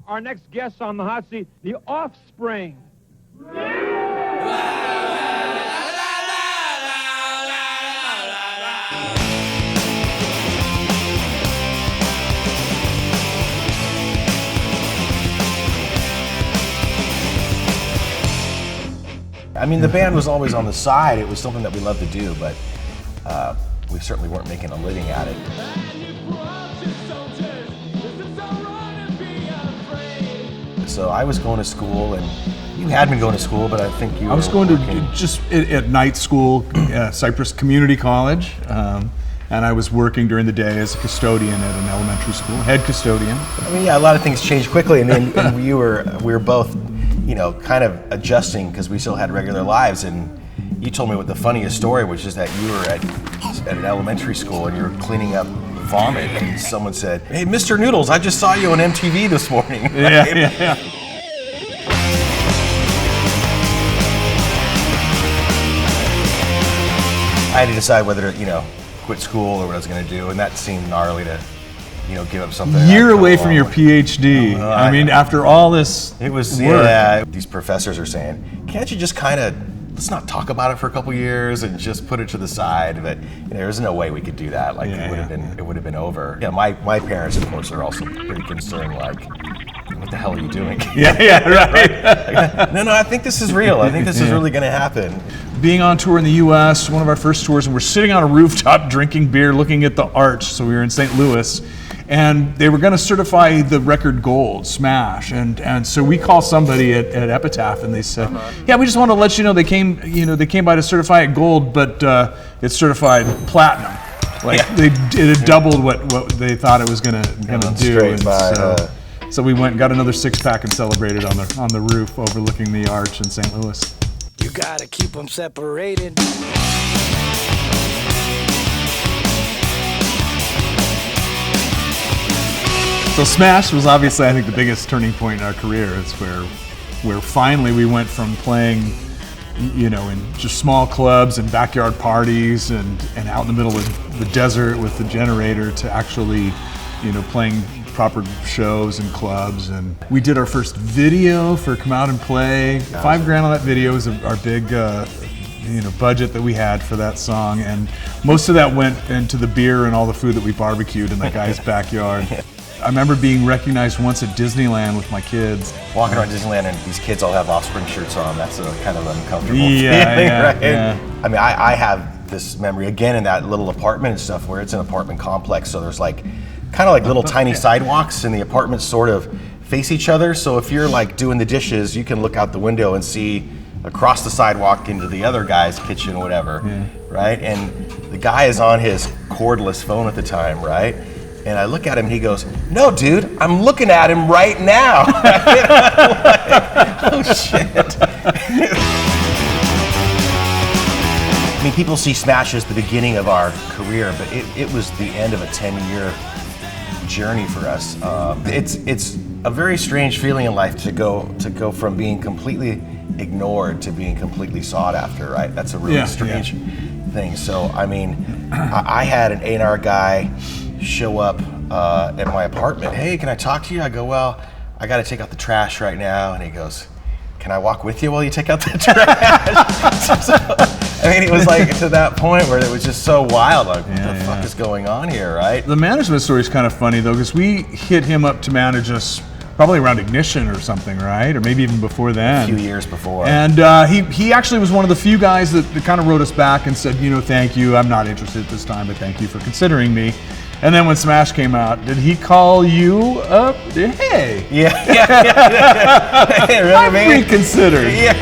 our next guests on the hot seat, the Offspring. I mean, the band was always on the side. It was something that we loved to do, but we certainly weren't making a living at it. So I was going to school, and you had me going to school, but I think you I was going to just at night school, Cypress Community College, and I was working during the day as a custodian at an elementary school, head custodian. I mean, yeah, a lot of things changed quickly, and we were both, you know, kind of adjusting because we still had regular lives. And you told me what the funniest story was, just that you were at an elementary school and you were cleaning up vomit, and someone said, "Hey, Mr. Noodles, I just saw you on MTV this morning." Right? Yeah. I had to decide whether to, you know, quit school or what I was going to do, and that seemed gnarly to, you know, give up something. Year away from your PhD. I mean, after all this it was work. Yeah. These professors are saying, "Can't you just kind of let's not talk about it for a couple years and just put it to the side?" But you know, there's no way we could do that. Like it would have been over. Yeah, my parents, of course, are also pretty concerned. Like, what the hell are you doing? Yeah, right. Like, no, I think this is real. I think this is really going to happen. Being on tour in the U.S., one of our first tours, and we're sitting on a rooftop drinking beer, looking at the Arch. So we were in St. Louis, and they were going to certify the record gold, Smash, and so we called somebody at Epitaph, and they said, "Yeah, we just want to let you know they came by to certify it gold, but it's certified platinum." Like it had doubled what they thought it was going to do. And so we went and got another 6-pack and celebrated on the roof overlooking the Arch in St. Louis. You gotta keep them separated. So Smash was obviously, I think, the biggest turning point in our career. It's where finally we went from playing, you know, in just small clubs and backyard parties and out in the middle of the desert with the generator to actually, you know, playing proper shows and clubs. And we did our first video for Come Out and Play. $5,000 on that video was our big budget that we had for that song, and most of that went into the beer and all the food that we barbecued in that guy's backyard. I remember being recognized once at Disneyland with my kids. Walking around Disneyland and these kids all have Offspring shirts on. That's a kind of uncomfortable feeling, right? Yeah. I mean, I have this memory again in that little apartment and stuff where it's an apartment complex, so there's like kind of like little tiny sidewalks, and the apartments sort of face each other. So if you're like doing the dishes, you can look out the window and see across the sidewalk into the other guy's kitchen or whatever, right? And the guy is on his cordless phone at the time, right? And I look at him and he goes, "No, dude, I'm looking at him right now." Like, oh shit. I mean, people see Smash as the beginning of our career, but it was the end of a 10-year journey for us. It's a very strange feeling in life to go from being completely ignored to being completely sought after, right? That's a really strange thing. So, I mean, I had an A&R guy show up at my apartment. "Hey, can I talk to you?" I go, "Well, I got to take out the trash right now." And he goes, "Can I walk with you while you take out the trash?" So, I mean, it was like to that point where it was just so wild. Like, what the fuck is going on here, right? The management story is kind of funny though, because we hit him up to manage us probably around Ignition or something, right? Or maybe even before then. A few years before. And he actually was one of the few guys that kind of wrote us back and said, you know, "Thank you, I'm not interested at this time, but thank you for considering me." And then when Smash came out, did he call you up? Hey. Yeah. I've reconsidered. Yeah.